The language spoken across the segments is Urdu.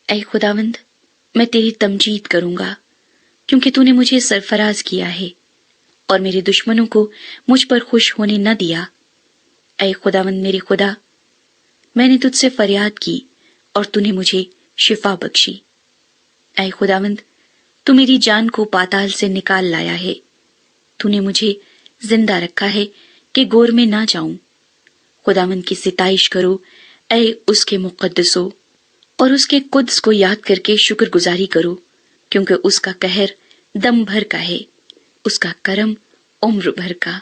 اے خداوند، میں تیری تمجید کروں گا کیونکہ تو نے مجھے سرفراز کیا ہے اور میرے دشمنوں کو مجھ پر خوش ہونے نہ دیا۔ اے خداوند میرے خدا، میں نے تجھ سے فریاد کی اور تو نے مجھے شفا بخشی۔ اے خداوند، تو میری جان کو پاتال سے نکال لایا ہے، تو نے مجھے زندہ رکھا ہے کہ گور میں نہ جاؤں۔ خداوند کی ستائش کرو اے اس کے مقدسو، اور اس کے قدس کو یاد کر کے شکر گزاری کرو، کیونکہ اس کا قہر دم بھر کا ہے، اس کا کرم عمر بھر کا۔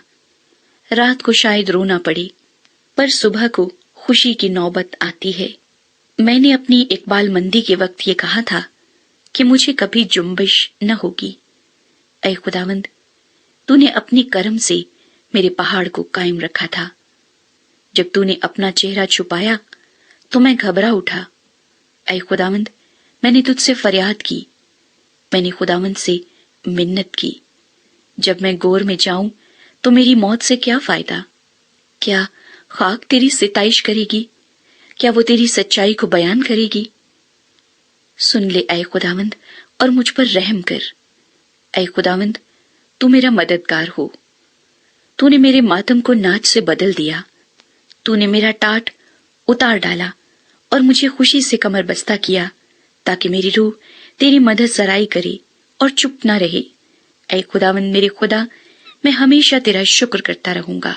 رات کو شاید رونا پڑے، پر صبح کو خوشی کی نوبت آتی ہے۔ میں نے اپنی اقبال مندی کے وقت یہ کہا تھا کہ مجھے کبھی جنبش نہ ہوگی۔ اے خداوند، تو نے اپنی کرم سے میرے پہاڑ کو قائم رکھا تھا۔ جب تو نے اپنا چہرہ چھپایا تو میں گھبرا اٹھا۔ اے خداوند، میں نے تجھ سے فریاد کی، میں نے خداوند سے منت کی۔ جب میں گور میں جاؤں تو میری موت سے کیا فائدہ؟ کیا خاک تیری ستائش کرے گی؟ کیا وہ تیری سچائی کو بیان کرے گی؟ سن لے اے خداوند اور مجھ پر رحم کر۔ اے خداوند، تو میرا مددگار ہو۔ تو نے میرے ماتم کو ناچ سے بدل دیا، تو نے میرا ٹاٹ اتار ڈالا اور مجھے خوشی سے کمر بستہ کیا، تاکہ میری روح تیری مدد سرائی کرے اور چپ نہ رہے۔ اے خداوند میرے خدا، میں ہمیشہ تیرا شکر کرتا رہوں گا۔